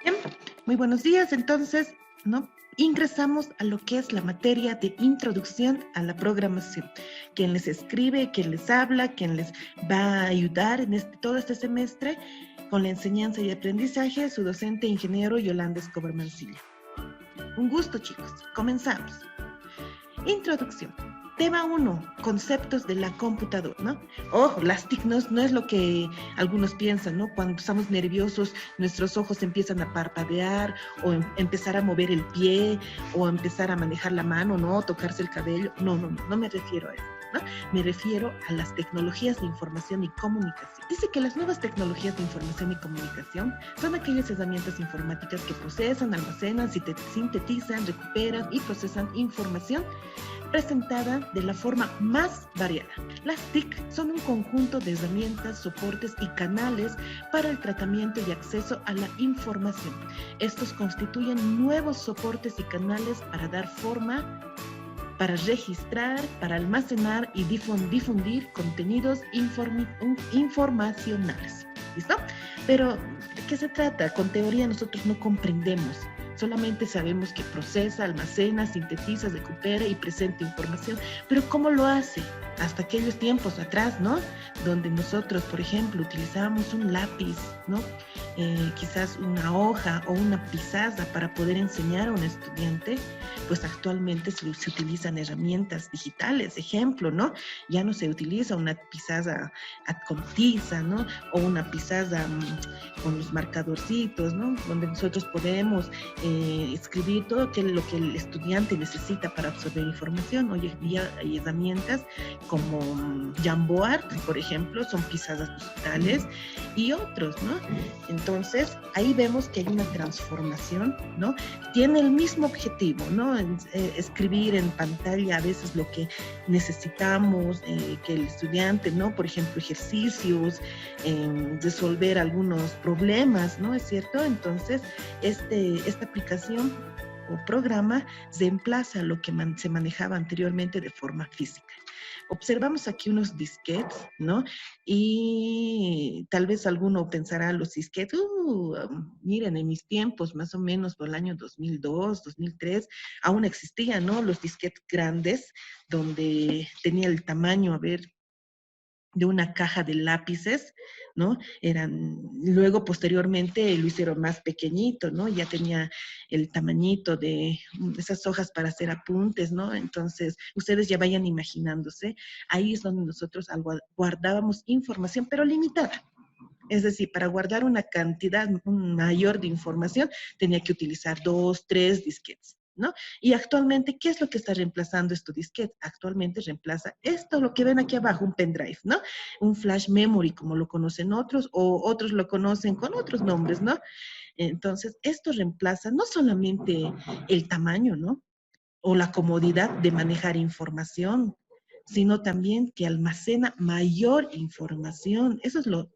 Bien, muy buenos días. Entonces, ¿no? Ingresamos a lo que es la materia de introducción a la programación. Quien les escribe, quien les habla, quien les va a ayudar en todo este semestre con la enseñanza y aprendizaje, su docente ingeniero Yolanda Escobar Mancilla. Un gusto, chicos. Comenzamos. Introducción. Tema 1, conceptos de la computadora, ¿no? Ojo, las TIC no es lo que algunos piensan, ¿no? Cuando estamos nerviosos, nuestros ojos empiezan a parpadear o empezar a mover el pie o empezar a manejar la mano, ¿no? Tocarse el cabello. No me refiero a eso, ¿no? Me refiero a las tecnologías de información y comunicación. Dice que las nuevas tecnologías de información y comunicación son aquellas herramientas informáticas que procesan, almacenan, sintetizan, recuperan y procesan información presentada de la forma más variada. Las TIC son un conjunto de herramientas, soportes y canales para el tratamiento y acceso a la información. Estos constituyen nuevos soportes y canales para dar forma, para registrar, para almacenar y difundir contenidos informacionales. ¿Listo? Pero, ¿de qué se trata? Con teoría nosotros no comprendemos. Solamente sabemos que procesa, almacena, sintetiza, recupera y presenta información. Pero ¿cómo lo hace? Hasta aquellos tiempos atrás, ¿no? Donde nosotros, por ejemplo, utilizábamos un lápiz, ¿no? Quizás una hoja o una pizarra para poder enseñar a un estudiante, pues actualmente se utilizan herramientas digitales, ejemplo, ¿no? Ya no se utiliza una pizarra con tiza, ¿no? O una pizarra con los marcadorcitos, ¿no? Donde nosotros podemos escribir todo lo que el estudiante necesita para absorber información. Hoy en día hay herramientas como Jamboard, por ejemplo, son pizarras digitales y otros, ¿no? Entonces, ahí vemos que hay una transformación, ¿no? Tiene el mismo objetivo, ¿no? Escribir en pantalla a veces lo que necesitamos, que el estudiante, ¿no? Por ejemplo, ejercicios, resolver algunos problemas, ¿no? ¿Es cierto? Entonces, esta aplicación o programa reemplaza lo que se manejaba anteriormente de forma física. Observamos aquí unos disquetes, ¿no? Y tal vez alguno pensará, los disquetes, miren, en mis tiempos, más o menos por el año 2002, 2003, aún existían, ¿no? Los disquetes grandes, donde tenía el tamaño, a ver, de una caja de lápices, ¿no? Luego posteriormente lo hicieron más pequeñito, ¿no? Ya tenía el tamañito de esas hojas para hacer apuntes, ¿no? Entonces, ustedes ya vayan imaginándose, ahí es donde nosotros guardábamos información, pero limitada. Es decir, para guardar una cantidad mayor de información, tenía que utilizar 2, 3 disquetes, ¿no? Y actualmente, ¿qué es lo que está reemplazando estos disquetes? Actualmente reemplaza esto, lo que ven aquí abajo, un pendrive, ¿no? Un flash memory, como lo conocen otros, o otros lo conocen con otros nombres, ¿no? Entonces, esto reemplaza no solamente el tamaño, ¿no? O la comodidad de manejar información, sino también que almacena mayor información. Eso es lo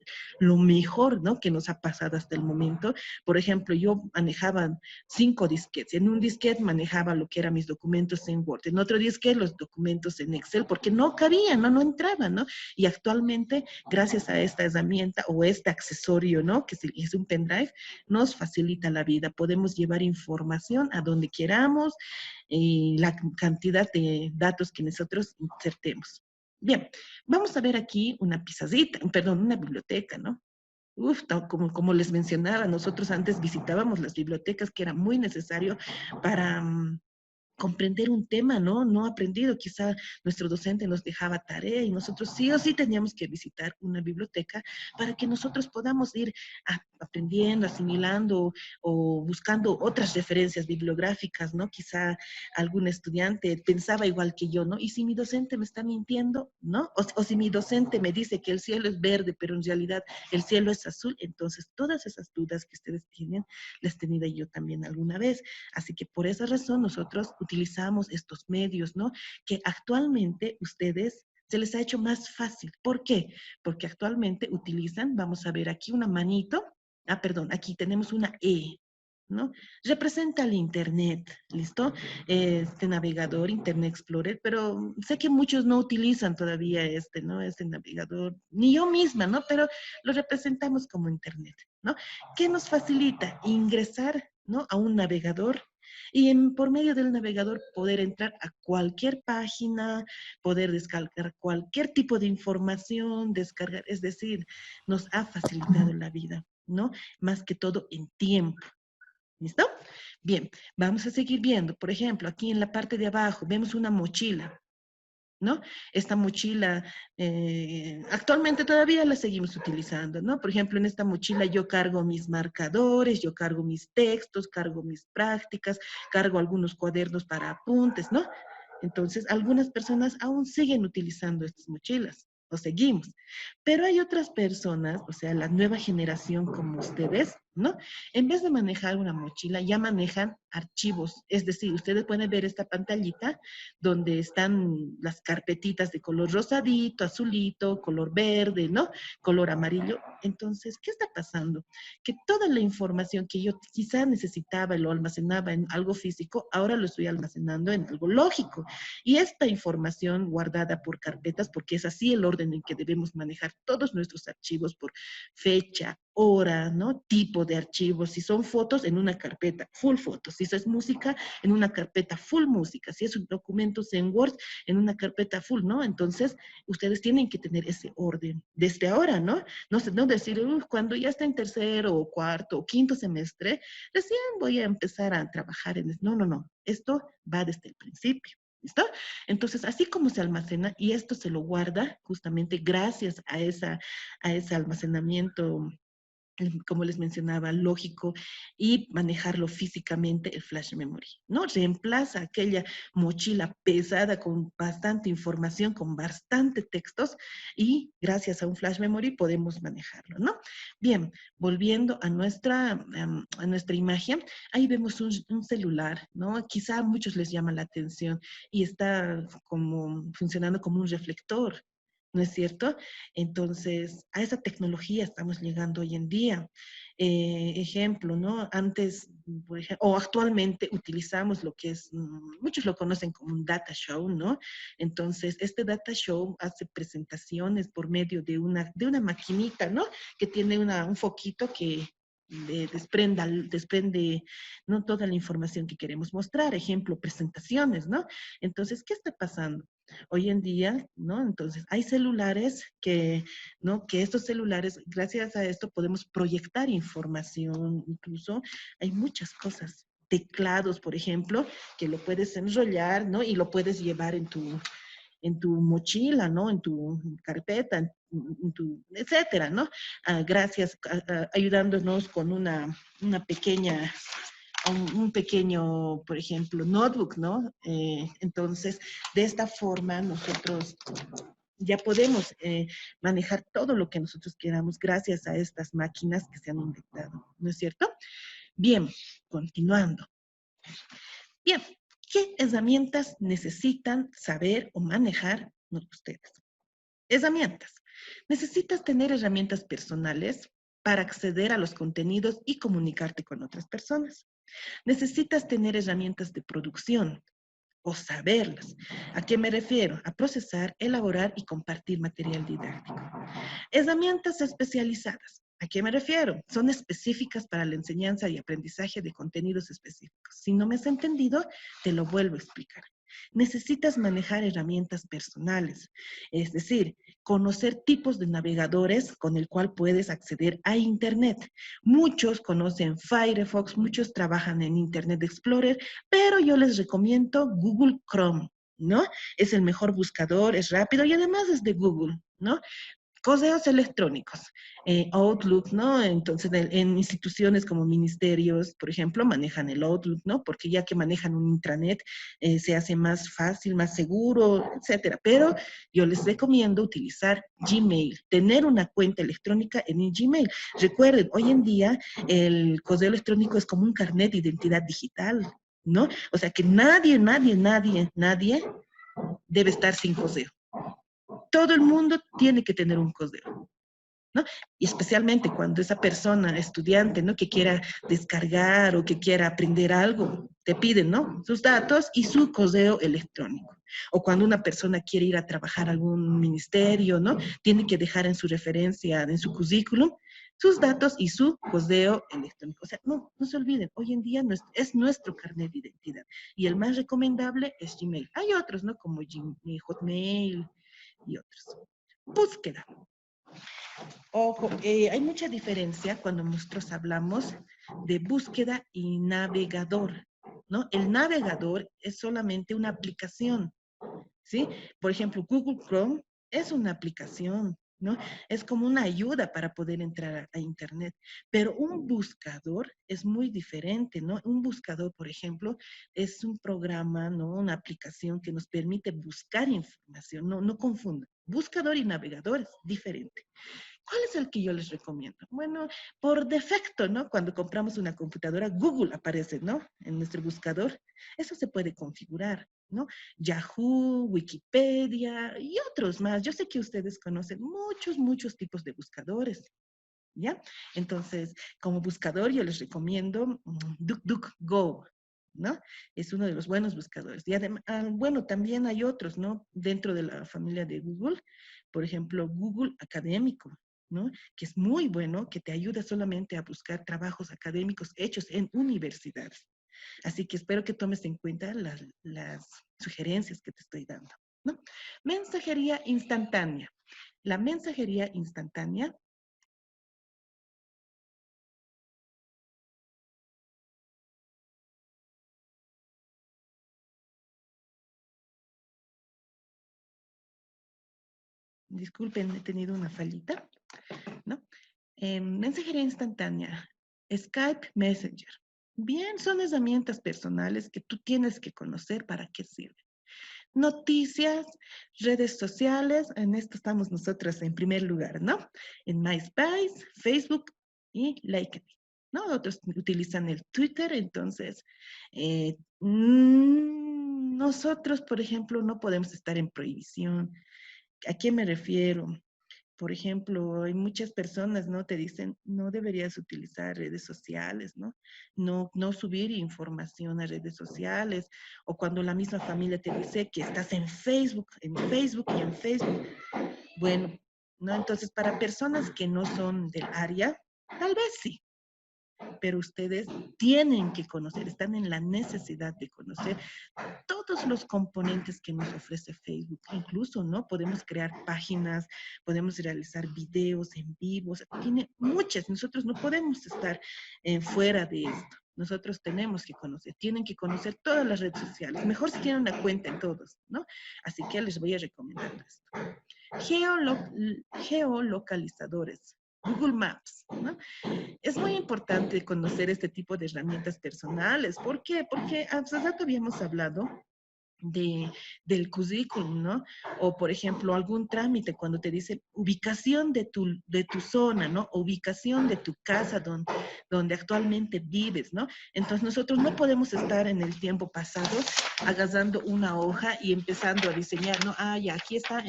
mejor, ¿no? Que nos ha pasado hasta el momento. Por ejemplo, yo manejaba 5 disquetes. En un disquete manejaba lo que eran mis documentos en Word. En otro disquete los documentos en Excel, porque no cabían, no entraban, ¿no? Y actualmente, gracias a esta herramienta o este accesorio, ¿no? Que es un pendrive, nos facilita la vida. Podemos llevar información a donde queramos, la cantidad de datos que nosotros insertemos. Bien, vamos a ver aquí una pizarrita, perdón, una biblioteca, ¿no? Uf, como les mencionaba, nosotros antes visitábamos las bibliotecas, que era muy necesario para comprender un tema, ¿no? No aprendido, quizá nuestro docente nos dejaba tarea y nosotros sí o sí teníamos que visitar una biblioteca para que nosotros podamos ir aprendiendo, asimilando o buscando otras referencias bibliográficas, ¿no? Quizá algún estudiante pensaba igual que yo, ¿no? Y si mi docente me está mintiendo, ¿no? O si mi docente me dice que el cielo es verde, pero en realidad el cielo es azul, entonces todas esas dudas que ustedes tienen, las he tenido yo también alguna vez. Así que por esa razón nosotros utilizamos estos medios, ¿no? Que actualmente ustedes se les ha hecho más fácil. ¿Por qué? Porque actualmente utilizan, vamos a ver aquí una manito, perdón, aquí tenemos una E. ¿no? Representa el Internet, ¿listo? Este navegador, Internet Explorer, pero sé que muchos no utilizan todavía este, ¿no? Este navegador, ni yo misma, ¿no? Pero lo representamos como Internet, ¿no? ¿Qué nos facilita? Ingresar, ¿no? A un navegador y por medio del navegador poder entrar a cualquier página, poder descargar cualquier tipo de información, descargar, es decir, nos ha facilitado la vida, ¿no? Más que todo en tiempo. ¿Listo? Bien, vamos a seguir viendo. Por ejemplo, aquí en la parte de abajo vemos una mochila, ¿no? Esta mochila actualmente todavía la seguimos utilizando, ¿no? Por ejemplo, en esta mochila yo cargo mis marcadores, yo cargo mis textos, cargo mis prácticas, cargo algunos cuadernos para apuntes, ¿no? Entonces, algunas personas aún siguen utilizando estas mochilas, o seguimos. Pero hay otras personas, o sea, la nueva generación como ustedes, ¿no? En vez de manejar una mochila, ya manejan archivos. Es decir, ustedes pueden ver esta pantallita donde están las carpetitas de color rosadito, azulito, color verde, ¿no? Color amarillo. Entonces, ¿qué está pasando? Que toda la información que yo quizá necesitaba y lo almacenaba en algo físico, ahora lo estoy almacenando en algo lógico. Y esta información guardada por carpetas, porque es así el orden en que debemos manejar todos nuestros archivos por fecha, hora, ¿no? Tipo de archivos. Si son fotos, en una carpeta, full fotos. Si es música, en una carpeta full música. Si es documentos en Word, en una carpeta full, ¿no? Entonces, ustedes tienen que tener ese orden desde ahora, ¿no? No, no decir, cuando ya está en tercero o cuarto o quinto semestre, recién voy a empezar a trabajar en eso. No, no, no. Esto va desde el principio. ¿Listo? Entonces, así como se almacena, y esto se lo guarda justamente gracias a ese almacenamiento, como les mencionaba, lógico, y manejarlo físicamente el flash memory, ¿no? Reemplaza aquella mochila pesada con bastante información, con bastante textos, y gracias a un flash memory podemos manejarlo, ¿no? Bien, volviendo a nuestra imagen, ahí vemos un celular, ¿no? Quizá a muchos les llama la atención y está como funcionando como un reflector, ¿no es cierto? Entonces, a esa tecnología estamos llegando hoy en día. Ejemplo, ¿no? Antes, por ejemplo, o actualmente utilizamos lo que es, muchos lo conocen como un data show, ¿no? Entonces, este data show hace presentaciones por medio de una maquinita, ¿no? Que tiene un foquito que desprende, ¿no? Toda la información que queremos mostrar. Ejemplo, presentaciones, ¿no? Entonces, ¿qué está pasando? Hoy en día, ¿no? Entonces, hay celulares que, ¿no? Que estos celulares, gracias a esto, podemos proyectar información, incluso hay muchas cosas. Teclados, por ejemplo, que lo puedes enrollar, ¿no? Y lo puedes llevar en tu mochila, ¿no? En tu carpeta, en tu, etcétera, ¿no? Gracias, ayudándonos con una pequeña un pequeño, por ejemplo, notebook, ¿no? Entonces, de esta forma nosotros ya podemos manejar todo lo que nosotros queramos gracias a estas máquinas que se han inventado, ¿no es cierto? Bien, continuando. Bien, ¿qué herramientas necesitan saber o manejar ustedes? Herramientas. Necesitas tener herramientas personales para acceder a los contenidos y comunicarte con otras personas. Necesitas tener herramientas de producción o saberlas. ¿A qué me refiero? A procesar, elaborar y compartir material didáctico. Herramientas especializadas. ¿A qué me refiero? Son específicas para la enseñanza y aprendizaje de contenidos específicos. Si no me has entendido, te lo vuelvo a explicar. Necesitas manejar herramientas personales, es decir, conocer tipos de navegadores con el cual puedes acceder a Internet. Muchos conocen Firefox, muchos trabajan en Internet Explorer, pero yo les recomiendo Google Chrome, ¿no? Es el mejor buscador, es rápido y además es de Google, ¿no? Correos electrónicos, Outlook, ¿no? Entonces, en instituciones como ministerios, por ejemplo, manejan el Outlook, ¿no? Porque ya que manejan un intranet, se hace más fácil, más seguro, etcétera. Pero yo les recomiendo utilizar Gmail, tener una cuenta electrónica en el Gmail. Recuerden, hoy en día el correo electrónico es como un carnet de identidad digital, ¿no? O sea que nadie debe estar sin correo. Todo el mundo tiene que tener un correo, ¿no? Y especialmente cuando esa persona, estudiante, ¿no? Que quiera descargar o que quiera aprender algo, te piden, ¿no? Sus datos y su correo electrónico. O cuando una persona quiere ir a trabajar a algún ministerio, ¿no? Tiene que dejar en su referencia, en su currículum, sus datos y su correo electrónico. O sea, no se olviden, hoy en día es nuestro carnet de identidad. Y el más recomendable es Gmail. Hay otros, ¿no? Como Hotmail y otros. Búsqueda. Ojo, hay mucha diferencia cuando nosotros hablamos de búsqueda y navegador, ¿no? El navegador es solamente una aplicación, ¿sí? Por ejemplo, Google Chrome es una aplicación, ¿no? Es como una ayuda para poder entrar a Internet. Pero un buscador es muy diferente, ¿no? Un buscador, por ejemplo, es un programa, ¿no? Una aplicación que nos permite buscar información. No confundan. Buscador y navegador es diferente. ¿Cuál es el que yo les recomiendo? Bueno, por defecto, ¿no? Cuando compramos una computadora, Google aparece, ¿no? En nuestro buscador. Eso se puede configurar, ¿no? Yahoo, Wikipedia y otros más. Yo sé que ustedes conocen muchos tipos de buscadores, ¿ya? Entonces, como buscador, yo les recomiendo DuckDuckGo, ¿no? Es uno de los buenos buscadores. Y además, bueno, también hay otros, ¿no? Dentro de la familia de Google, por ejemplo, Google Académico, ¿no? Que es muy bueno, que te ayuda solamente a buscar trabajos académicos hechos en universidades. Así que espero que tomes en cuenta las sugerencias que te estoy dando, ¿no? Mensajería instantánea. La mensajería instantánea. Disculpen, he tenido una fallita, ¿no? Mensajería instantánea, Skype Messenger. Bien, son herramientas personales que tú tienes que conocer para qué sirven. Noticias, redes sociales, en esto estamos nosotros en primer lugar, ¿no? En MySpace, Facebook y LinkedIn, ¿no? Otros utilizan el Twitter, entonces, nosotros, por ejemplo, no podemos estar en prohibición. ¿A qué me refiero? Por ejemplo, hay muchas personas, ¿no? Te dicen, no deberías utilizar redes sociales, ¿no? No subir información a redes sociales. O cuando la misma familia te dice que estás en Facebook y en Facebook. Bueno, ¿no? Entonces, para personas que no son del área, tal vez sí, pero ustedes tienen que conocer, están en la necesidad de conocer todos los componentes que nos ofrece Facebook. Incluso, ¿no? Podemos crear páginas, podemos realizar videos en vivo, o sea, tiene muchas. Nosotros no podemos estar fuera de esto. Nosotros tenemos que conocer, tienen que conocer todas las redes sociales. Mejor si tienen una cuenta en todos, ¿no? Así que les voy a recomendar esto. Geolocalizadores. Google Maps, ¿no? Es muy importante conocer este tipo de herramientas personales. ¿Por qué? Porque hace rato habíamos hablado del currículum, ¿no? O, por ejemplo, algún trámite cuando te dice ubicación de tu zona, ¿no? Ubicación de tu casa donde actualmente vives, ¿no? Entonces, nosotros no podemos estar en el tiempo pasado agarrando una hoja y empezando a diseñar, ¿no? Ah, ya, aquí está,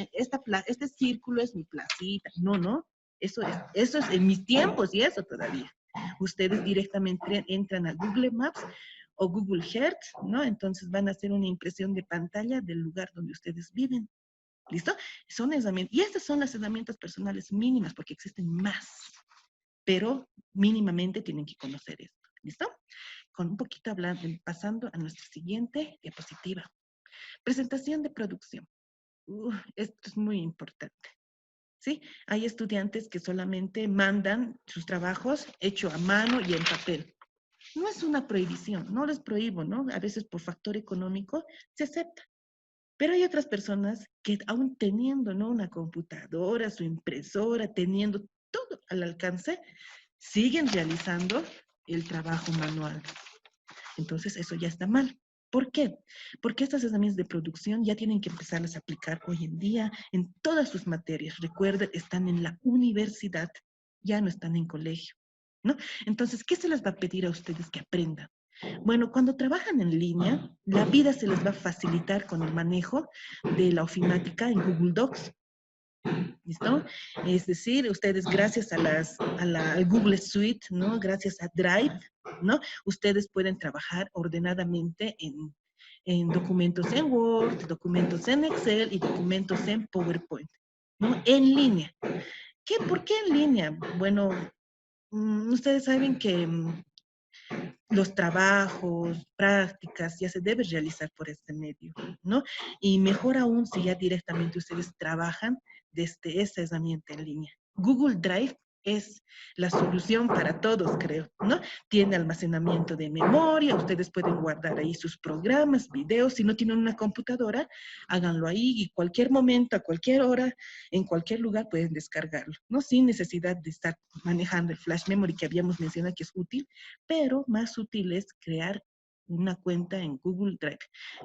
este círculo es mi placita. No. Eso es en mis tiempos y eso todavía. Ustedes directamente entran a Google Maps o Google Earth, ¿no? Entonces van a hacer una impresión de pantalla del lugar donde ustedes viven. ¿Listo? Son herramientas. Y estas son las herramientas personales mínimas, porque existen más, pero mínimamente tienen que conocer esto. ¿Listo? Con un poquito hablando, pasando a nuestra siguiente diapositiva. Presentación de producción. Esto es muy importante. ¿Sí? Hay estudiantes que solamente mandan sus trabajos hecho a mano y en papel. No es una prohibición, no les prohíbo, ¿no? A veces por factor económico se acepta. Pero hay otras personas que aún teniendo, ¿no? Una computadora, su impresora, teniendo todo al alcance, siguen realizando el trabajo manual. Entonces eso ya está mal. ¿Por qué? Porque estas herramientas de producción ya tienen que empezarlas a aplicar hoy en día en todas sus materias. Recuerden, están en la universidad, ya no están en colegio, ¿no? Entonces, ¿qué se les va a pedir a ustedes que aprendan? Bueno, cuando trabajan en línea, la vida se les va a facilitar con el manejo de la ofimática en Google Docs. ¿Listo? Es decir, ustedes gracias al Google Suite, ¿no? Gracias a Drive, ¿no? Ustedes pueden trabajar ordenadamente en documentos en Word, documentos en Excel y documentos en PowerPoint, ¿no? En línea. ¿Por qué en línea? Bueno, ustedes saben que los trabajos, prácticas, ya se debe realizar por este medio, ¿no? Y mejor aún si ya directamente ustedes trabajan desde esa herramienta en línea. Google Drive es la solución para todos, creo, ¿no? Tiene almacenamiento de memoria, ustedes pueden guardar ahí sus programas, videos, si no tienen una computadora, háganlo ahí y cualquier momento, a cualquier hora, en cualquier lugar pueden descargarlo, ¿no? Sin necesidad de estar manejando el flash memory que habíamos mencionado que es útil, pero más útil es crear una cuenta en Google Drive.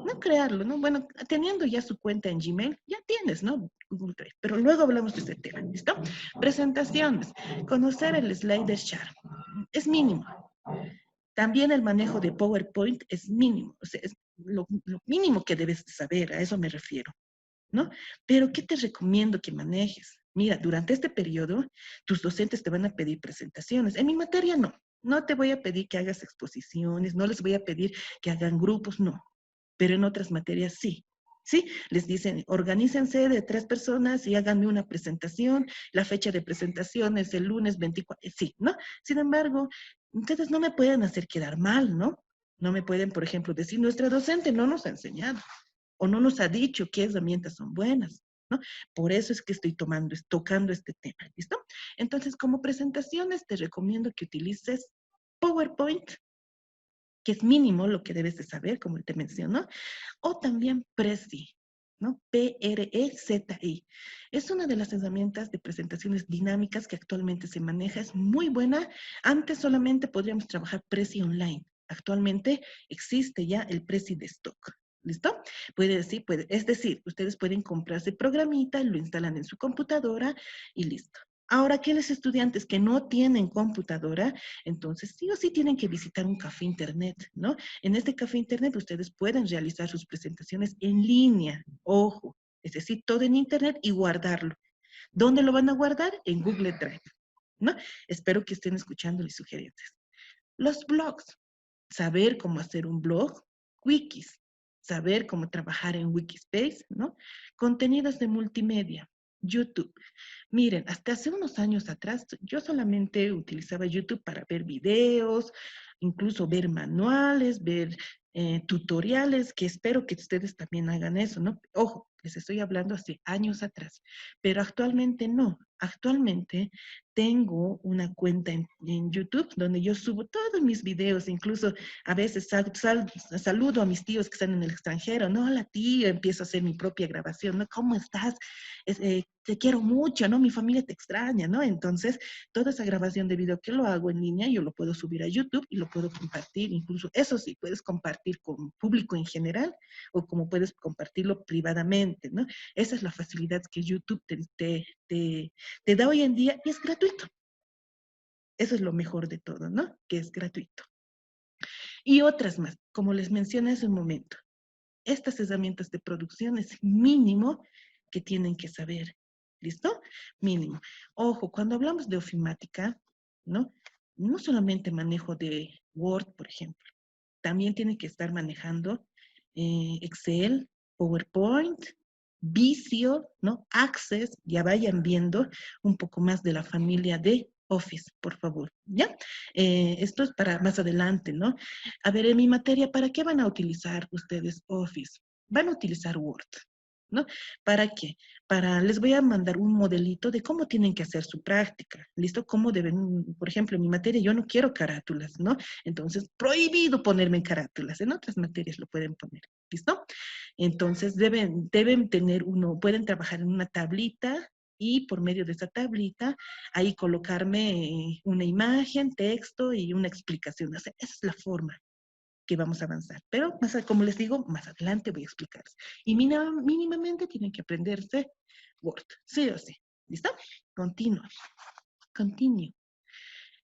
No crearlo, ¿no? Bueno, teniendo ya su cuenta en Gmail, ya tienes, ¿no? Google Drive. Pero luego hablamos de este tema, ¿listo? Presentaciones. Conocer el slider chart. Es mínimo. También el manejo de PowerPoint es mínimo. O sea, es lo mínimo que debes saber, a eso me refiero, ¿no? Pero ¿qué te recomiendo que manejes? Mira, durante este periodo, tus docentes te van a pedir presentaciones. En mi materia no. No te voy a pedir que hagas exposiciones, no les voy a pedir que hagan grupos, no. Pero en otras materias sí. Sí, les dicen, organícense de 3 personas y háganme una presentación. La fecha de presentación es el lunes 24. Sí, ¿no? Sin embargo, ustedes no me pueden hacer quedar mal, ¿no? No me pueden, por ejemplo, decir, nuestra docente no nos ha enseñado o no nos ha dicho qué herramientas son buenas, ¿no? Por eso es que estoy tocando este tema, ¿listo? Entonces, como presentaciones, te recomiendo que utilices PowerPoint, que es mínimo lo que debes de saber, como te menciono, o también Prezi, ¿no? Prezi. Es una de las herramientas de presentaciones dinámicas que actualmente se maneja, es muy buena. Antes solamente podríamos trabajar Prezi online. Actualmente existe ya el Prezi de stock. ¿Listo? Es decir, ustedes pueden comprarse el programita, lo instalan en su computadora y listo. Ahora, aquellos estudiantes que no tienen computadora, entonces sí o sí tienen que visitar un café internet, ¿no? En este café internet ustedes pueden realizar sus presentaciones en línea, ojo, es decir, todo en internet y guardarlo. ¿Dónde lo van a guardar? En Google Drive, ¿no? Espero que estén escuchando mis sugerencias. Los blogs, saber cómo hacer un blog, wikis, saber cómo trabajar en Wikispace, ¿no? Contenidos de multimedia, YouTube. Miren, hasta hace unos años atrás yo solamente utilizaba YouTube para ver videos, incluso ver manuales, ver tutoriales, que espero que ustedes también hagan eso, ¿no? Ojo, les estoy hablando hace años atrás, pero actualmente no. Actualmente tengo una cuenta en YouTube donde yo subo todos mis videos, incluso a veces saludo a mis tíos que están en el extranjero, no, hola tío, empiezo a hacer mi propia grabación, ¿no? ¿Cómo estás? Te quiero mucho, ¿no? Mi familia te extraña, ¿no? Entonces, toda esa grabación de video que lo hago en línea, yo lo puedo subir a YouTube y lo puedo compartir, incluso, eso sí, puedes compartir con público en general o como puedes compartirlo privadamente, ¿no? Esa es la facilidad que YouTube te da hoy en día y es gratuito. Eso es lo mejor de todo, ¿no? Que es gratuito. Y otras más, como les mencioné hace un momento, estas herramientas de producción es mínimo que tienen que saber. ¿Listo? Mínimo. Ojo, cuando hablamos de ofimática, ¿no? No solamente manejo de Word, por ejemplo, también tiene que estar manejando Excel, PowerPoint, Visio, ¿no? Access, ya vayan viendo un poco más de la familia de Office, por favor, ¿ya? Esto es para más adelante, ¿no? A ver, en mi materia, ¿para qué van a utilizar ustedes Office? Van a utilizar Word, ¿no? ¿Para qué? Les voy a mandar un modelito de cómo tienen que hacer su práctica, ¿listo? Cómo deben, por ejemplo, en mi materia yo no quiero carátulas, ¿no? Entonces, prohibido ponerme en carátulas, en otras materias lo pueden poner, ¿listo? Entonces, pueden trabajar en una tablita y por medio de esa tablita, ahí colocarme una imagen, texto y una explicación. O sea, esa es la forma que vamos a avanzar. Pero, como les digo, más adelante voy a explicarles. Y mínimamente tienen que aprenderse Word, sí o sí. ¿Listo? Continúa. Continue.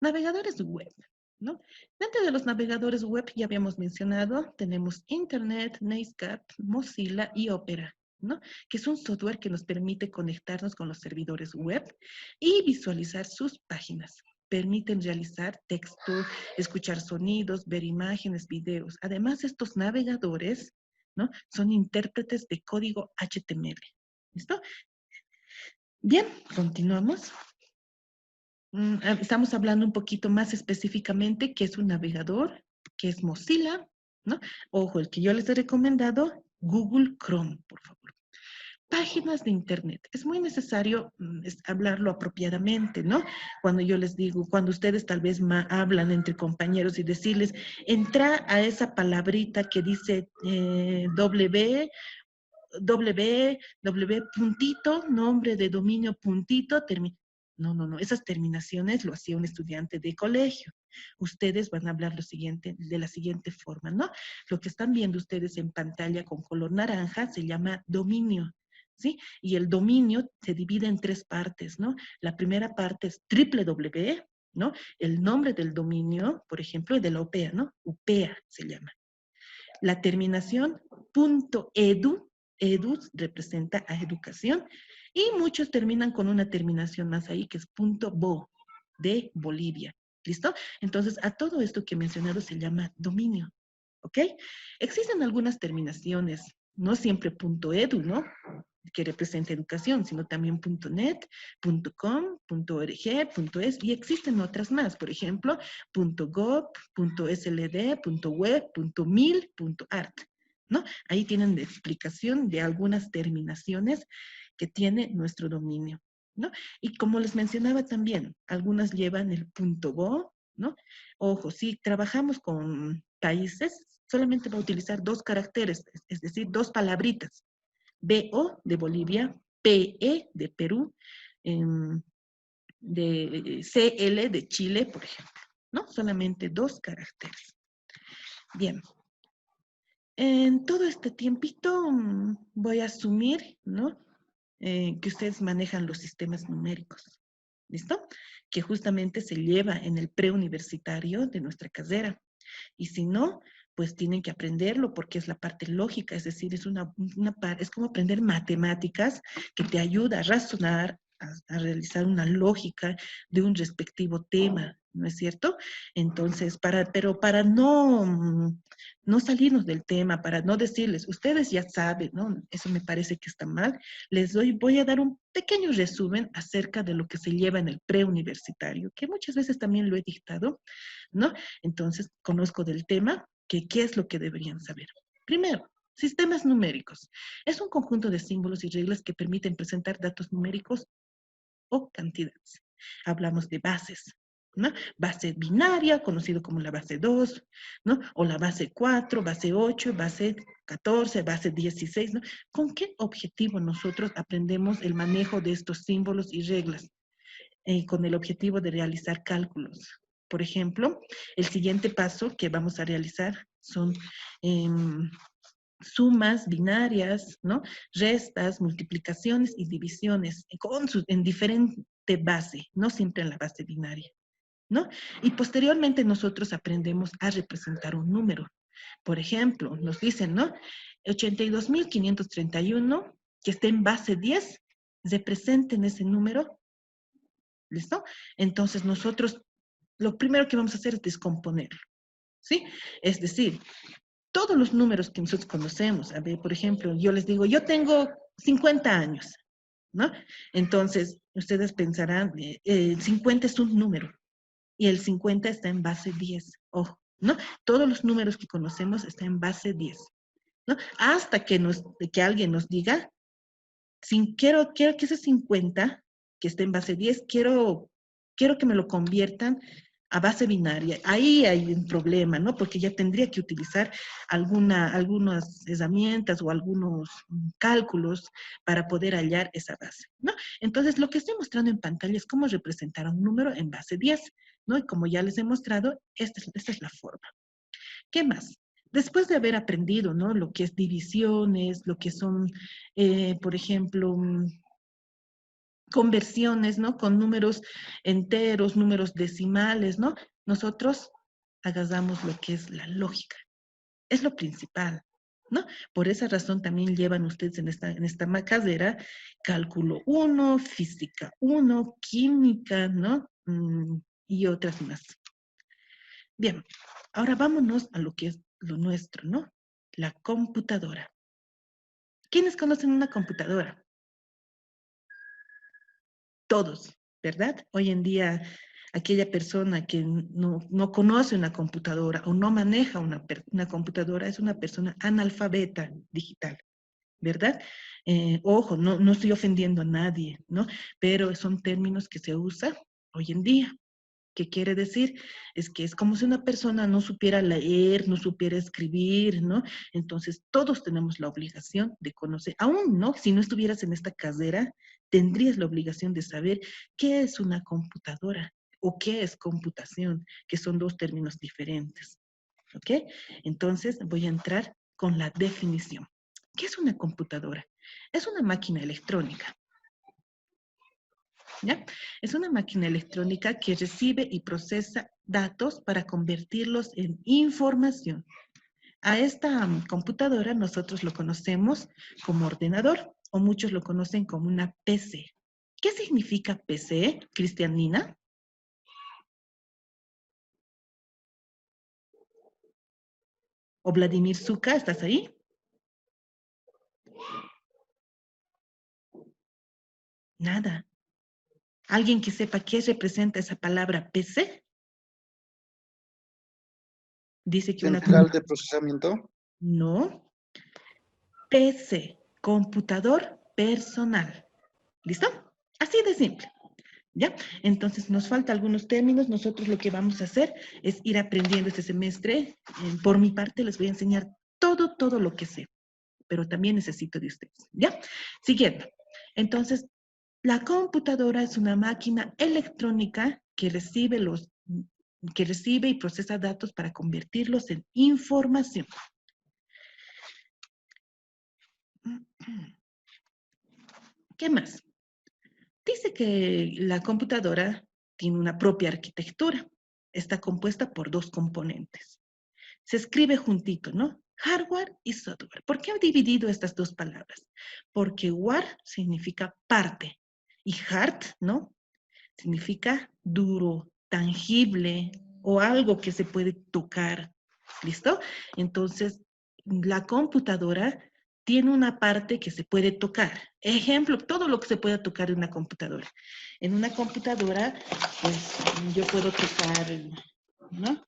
Navegadores web, ¿no? Dentro de los navegadores web, ya habíamos mencionado, tenemos Internet, Netscape, Mozilla y Opera. ¿no? Que es un software que nos permite conectarnos con los servidores web y visualizar sus páginas. Permiten realizar texto, escuchar sonidos, ver imágenes, videos. Además, estos navegadores, ¿no? Son intérpretes de código HTML. ¿Listo? Bien, continuamos. Estamos hablando un poquito más específicamente qué es un navegador, qué es Mozilla, ¿no? Ojo, el que yo les he recomendado, Google Chrome, por favor. Páginas de Internet. Es muy necesario hablarlo apropiadamente, ¿no? Cuando yo les digo, cuando ustedes tal vez hablan entre compañeros y decirles, entra a esa palabrita que dice puntito, nombre de dominio puntito, no, no, no, esas terminaciones lo hacía un estudiante de colegio. Ustedes van a hablar de la siguiente forma, ¿no? Lo que están viendo ustedes en pantalla con color naranja se llama dominio, ¿sí? Y el dominio se divide en tres partes, ¿no? La primera parte es www, ¿no? El nombre del dominio, por ejemplo, de la UPEA, ¿no? UPEA se llama. La terminación .edu, edu representa a educación, y muchos terminan con una terminación más ahí, que es .bo, de Bolivia. ¿Listo? Entonces, a todo esto que he mencionado se llama dominio. ¿Ok? Existen algunas terminaciones, no siempre .edu, ¿no? Que representa educación, sino también .net, .com, .org, .es, y existen otras más, por ejemplo, .gov, .sld, .web, .mil, .art, ¿no? Ahí tienen la explicación de algunas terminaciones que tiene nuestro dominio, ¿no? Y como les mencionaba también, algunas llevan el .bo, ¿no? Ojo, si trabajamos con países, solamente va a utilizar dos caracteres, es decir, dos palabritas. BO de Bolivia, PE de Perú, de CL de Chile, por ejemplo, ¿no? Solamente dos caracteres. Bien. En todo este tiempito voy a asumir, ¿no? Que ustedes manejan los sistemas numéricos. ¿Listo? Que justamente se lleva en el preuniversitario de nuestra carrera. Y si no, pues tienen que aprenderlo porque es la parte lógica, es decir, es como aprender matemáticas que te ayuda a razonar, a realizar una lógica de un respectivo tema, ¿no es cierto? Entonces, pero para no salirnos del tema, para no decirles, ustedes ya saben, ¿no? Eso me parece que está mal. Voy a dar un pequeño resumen acerca de lo que se lleva en el preuniversitario, que muchas veces también lo he dictado, ¿no? Entonces, conozco del tema, qué es lo que deberían saber. Primero, sistemas numéricos. Es un conjunto de símbolos y reglas que permiten presentar datos numéricos o cantidades. Hablamos de bases, ¿no? Base binaria, conocido como la base 2, ¿no? O la base 4, base 8, base 14, base 16, ¿no? ¿Con qué objetivo nosotros aprendemos el manejo de estos símbolos y reglas? Con el objetivo de realizar cálculos. Por ejemplo, el siguiente paso que vamos a realizar son sumas binarias, ¿no? Restas, multiplicaciones y divisiones en diferente base, no siempre en la base binaria, ¿no? Y posteriormente nosotros aprendemos a representar un número. Por ejemplo, nos dicen, ¿no? 82.531, que esté en base 10, representen ese número. ¿Listo? Entonces nosotros lo primero que vamos a hacer es descomponerlo, ¿sí? Es decir, todos los números que nosotros conocemos, a ver, por ejemplo, yo les digo, yo tengo 50 años, ¿no? Entonces, ustedes pensarán, 50 es un número y el 50 está en base 10, ojo, ¿no? Todos los números que conocemos están en base 10, ¿no? Hasta que alguien nos diga, quiero que ese 50 que esté en base 10, quiero que me lo conviertan a base binaria. Ahí hay un problema, ¿no? Porque ya tendría que utilizar algunas herramientas o algunos cálculos para poder hallar esa base, ¿no? Entonces, lo que estoy mostrando en pantalla es cómo representar un número en base 10, ¿no? Y como ya les he mostrado, esta es la forma. ¿Qué más? Después de haber aprendido, ¿no? Lo que es divisiones, lo que son, por ejemplo, conversiones, ¿no? Con números enteros, números decimales, ¿no? Nosotros agarramos lo que es la lógica. Es lo principal, ¿no? Por esa razón también llevan ustedes en esta carrera cálculo 1, física 1, química, ¿no? Y otras más. Bien, ahora vámonos a lo que es lo nuestro, ¿no? La computadora. ¿Quiénes conocen una computadora? Todos, ¿verdad? Hoy en día, aquella persona que no conoce una computadora o no maneja una computadora es una persona analfabeta digital, ¿verdad? Ojo, no estoy ofendiendo a nadie, ¿no? Pero son términos que se usan hoy en día. ¿Qué quiere decir? Es que es como si una persona no supiera leer, no supiera escribir, ¿no? Entonces, todos tenemos la obligación de conocer, aún, ¿no? Si no estuvieras en esta carrera, tendrías la obligación de saber qué es una computadora o qué es computación, que son dos términos diferentes, ¿ok? Entonces, voy a entrar con la definición. ¿Qué es una computadora? Es una máquina electrónica. ¿Ya? Es una máquina electrónica que recibe y procesa datos para convertirlos en información. A esta computadora nosotros lo conocemos como ordenador o muchos lo conocen como una PC. ¿Qué significa PC, Cristianina? ¿O Vladimir Zuka, estás ahí? Nada. ¿Alguien que sepa qué representa esa palabra PC? Dice que una... Central de procesamiento. No. PC, computador personal. ¿Listo? Así de simple. ¿Ya? Entonces nos falta algunos términos. Nosotros lo que vamos a hacer es ir aprendiendo este semestre. Por mi parte les voy a enseñar todo lo que sé, pero también necesito de ustedes. ¿Ya? Siguiendo. Entonces, la computadora es una máquina electrónica que recibe y procesa datos para convertirlos en información. ¿Qué más? Dice que la computadora tiene una propia arquitectura. Está compuesta por dos componentes. Se escribe juntito, ¿no? Hardware y software. ¿Por qué he dividido estas dos palabras? Porque war significa parte y hard, ¿no? Significa duro, tangible o algo que se puede tocar. ¿Listo? Entonces, la computadora tiene una parte que se puede tocar. Ejemplo, todo lo que se pueda tocar en una computadora. En una computadora, pues yo puedo tocar, ¿no?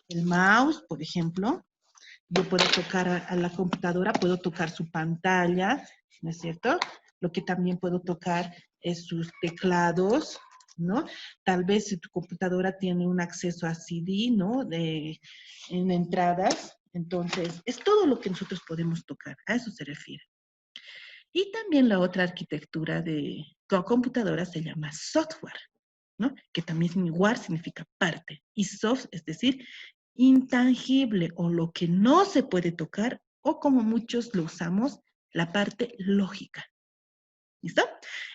El mouse, por ejemplo. Yo puedo tocar a la computadora, puedo tocar su pantalla, ¿no es cierto? Lo que también puedo tocar es sus teclados, ¿no? Tal vez si tu computadora tiene un acceso a CD, ¿no? En entradas, entonces es todo lo que nosotros podemos tocar, a eso se refiere. Y también la otra arquitectura de la computadora se llama software, ¿no? Que también igual significa parte. Y soft, es decir, intangible o lo que no se puede tocar o como muchos lo usamos, la parte lógica. ¿Listo?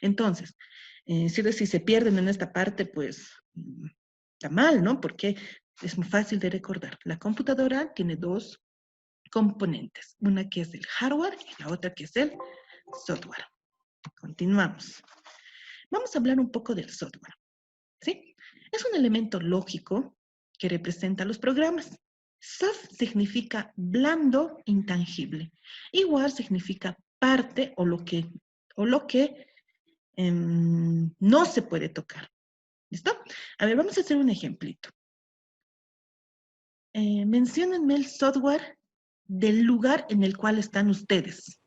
Entonces, si se pierden en esta parte, pues está mal, ¿no? Porque es muy fácil de recordar. La computadora tiene dos componentes, una que es el hardware y la otra que es el software. Continuamos. Vamos a hablar un poco del software, ¿sí? Es un elemento lógico que representa los programas. Soft significa blando, intangible. Igual significa parte o lo que no se puede tocar. ¿Listo? A ver, vamos a hacer un ejemplito. Menciónenme el software del lugar en el cual están ustedes.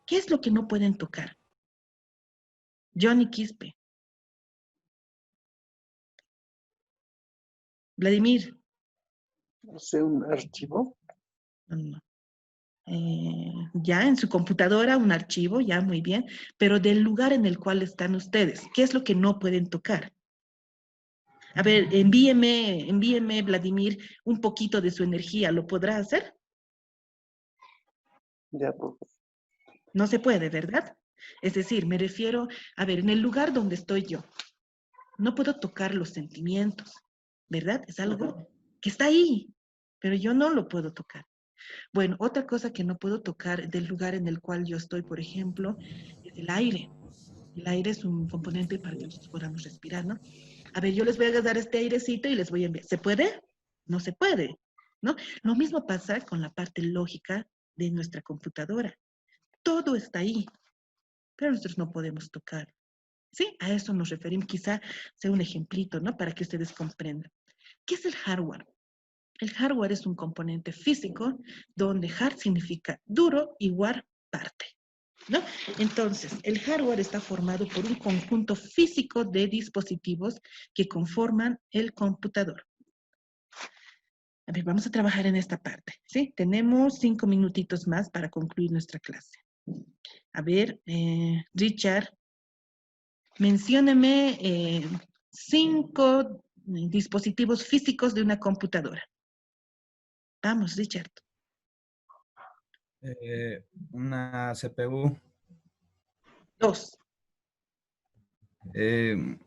¿Qué es lo que no pueden tocar? Johnny Quispe. Vladimir. No sé, un archivo. No. Ya en su computadora, un archivo, ya muy bien, pero del lugar en el cual están ustedes, ¿qué es lo que no pueden tocar? A ver, envíeme, Vladimir, un poquito de su energía, ¿lo podrá hacer? Ya, pues. No se puede, ¿verdad? Es decir, me refiero, a ver, en el lugar donde estoy yo, no puedo tocar los sentimientos, ¿verdad? Es algo que está ahí, pero yo no lo puedo tocar. Bueno, otra cosa que no puedo tocar del lugar en el cual yo estoy, por ejemplo, es el aire. El aire es un componente para que nosotros podamos respirar, ¿no? A ver, yo les voy a dar este airecito y les voy a enviar. ¿Se puede? No se puede, ¿no? Lo mismo pasa con la parte lógica de nuestra computadora. Todo está ahí, pero nosotros no podemos tocar. Sí, a eso nos referimos. Quizá sea un ejemplito, ¿no? Para que ustedes comprendan. ¿Qué es el hardware? El hardware es un componente físico donde hard significa duro y war parte, ¿no? Entonces, el hardware está formado por un conjunto físico de dispositivos que conforman el computador. A ver, vamos a trabajar en esta parte, ¿sí? Tenemos 5 minutitos más para concluir nuestra clase. A ver, Richard, mencióneme 5 dispositivos físicos de una computadora. Vamos, Richard. Una CPU, 2,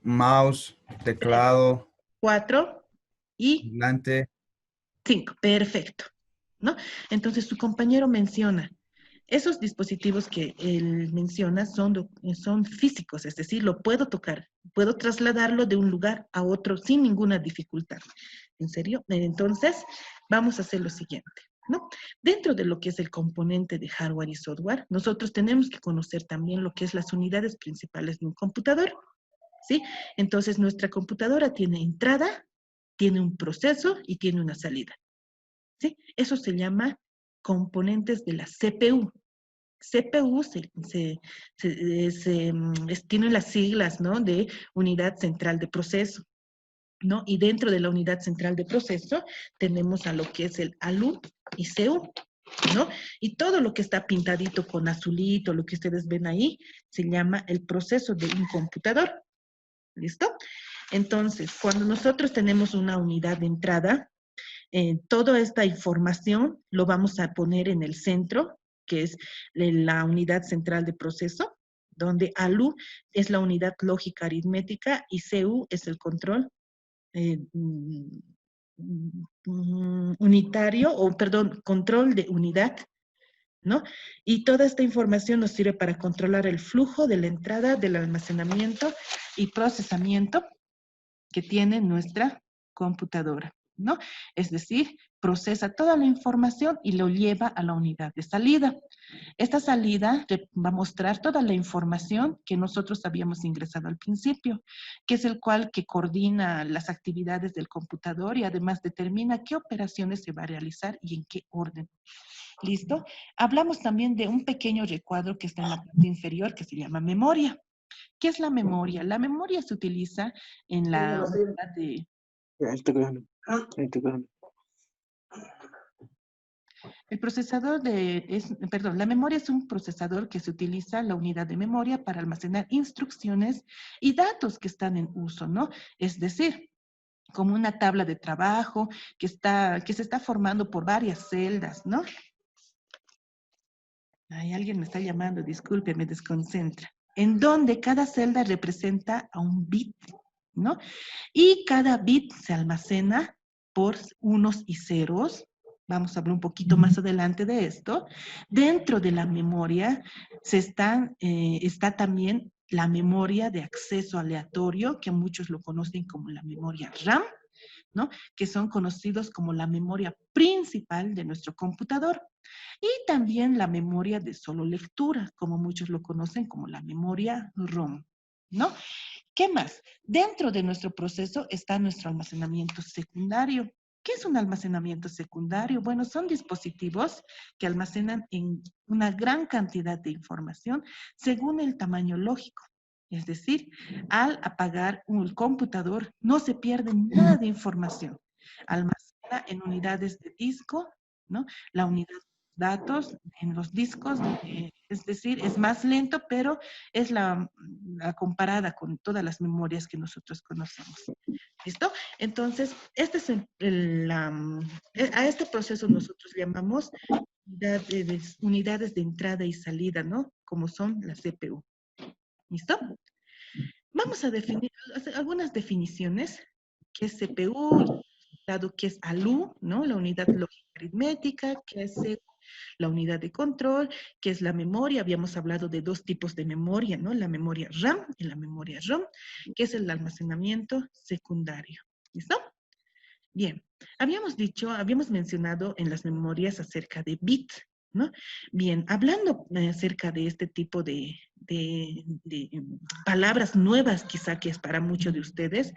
mouse, teclado, 4 y volante. 5. Perfecto, ¿no? Entonces, su compañero menciona, esos dispositivos que él menciona son físicos, es decir, lo puedo tocar, puedo trasladarlo de un lugar a otro sin ninguna dificultad. ¿En serio? Entonces, vamos a hacer lo siguiente, ¿no? Dentro de lo que es el componente de hardware y software, nosotros tenemos que conocer también lo que es las unidades principales de un computador, ¿sí? Entonces, nuestra computadora tiene entrada, tiene un proceso y tiene una salida, ¿sí? Eso se llama componentes de la CPU. CPU tiene las siglas, ¿no? De unidad central de proceso, ¿no? Y dentro de la unidad central de proceso tenemos a lo que es el ALU y CU, ¿no? Y todo lo que está pintadito con azulito, lo que ustedes ven ahí, se llama el proceso de un computador. ¿Listo? Entonces, cuando nosotros tenemos una unidad de entrada, toda esta información lo vamos a poner en el centro, que es la unidad central de proceso, donde ALU es la unidad lógica aritmética y CU es el control unitario, o perdón, control de unidad, ¿no? Y toda esta información nos sirve para controlar el flujo de la entrada, del almacenamiento y procesamiento que tiene nuestra computadora, ¿no? Es decir, procesa toda la información y lo lleva a la unidad de salida. Esta salida va a mostrar toda la información que nosotros habíamos ingresado al principio, que es el cual que coordina las actividades del computador y además determina qué operaciones se va a realizar y en qué orden. ¿Listo? Hablamos también de un pequeño recuadro que está en la parte inferior que se llama memoria. ¿Qué es la memoria? La memoria se utiliza en la unidad de... Ahí te quedan. Ahí te quedan. El procesador perdón, la memoria es un procesador que se utiliza la unidad de memoria para almacenar instrucciones y datos que están en uso, ¿no? Es decir, como una tabla de trabajo que se está formando por varias celdas, ¿no? Ay, alguien me está llamando, disculpe, me desconcentra. En donde cada celda representa a un bit, ¿no? Y cada bit se almacena por unos y ceros. Vamos a hablar un poquito más adelante de esto. Dentro de la memoria está también la memoria de acceso aleatorio, que muchos lo conocen como la memoria RAM, ¿no? Que son conocidos como la memoria principal de nuestro computador. Y también la memoria de solo lectura, como muchos lo conocen como la memoria ROM, ¿no? ¿Qué más? Dentro de nuestro proceso está nuestro almacenamiento secundario. ¿Qué es un almacenamiento secundario? Bueno, son dispositivos que almacenan en una gran cantidad de información según el tamaño lógico. Es decir, al apagar un computador no se pierde nada de información. Almacena en unidades de disco, ¿no? La unidad de datos en los discos, es decir, es más lento, pero es la comparada con todas las memorias que nosotros conocemos. ¿Listo? Entonces, este es a este proceso nosotros llamamos unidades de entrada y salida, ¿no? Como son la CPU. ¿Listo? Vamos a definir algunas definiciones, qué es CPU, lado que es ALU, ¿no? La unidad lógica aritmética, que es la unidad de control, que es la memoria. Habíamos hablado de dos tipos de memoria, ¿no? La memoria RAM y la memoria ROM, que es el almacenamiento secundario. ¿Listo? Bien, habíamos mencionado en las memorias acerca de bits, ¿no? Bien, hablando acerca de este tipo de palabras nuevas, quizá que es para muchos de ustedes,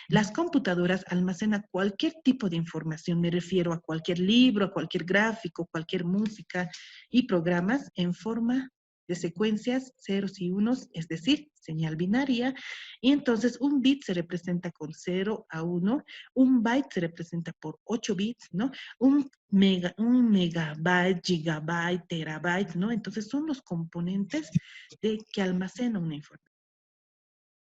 las computadoras almacenan cualquier tipo de información, me refiero a cualquier libro, a cualquier gráfico, cualquier música y programas en forma de secuencias ceros y unos, es decir, señal binaria, y entonces un bit se representa con 0 a 1, un byte se representa por 8 bits, ¿no? Un megabyte, gigabyte, terabyte, ¿no? Entonces son los componentes que almacena una información.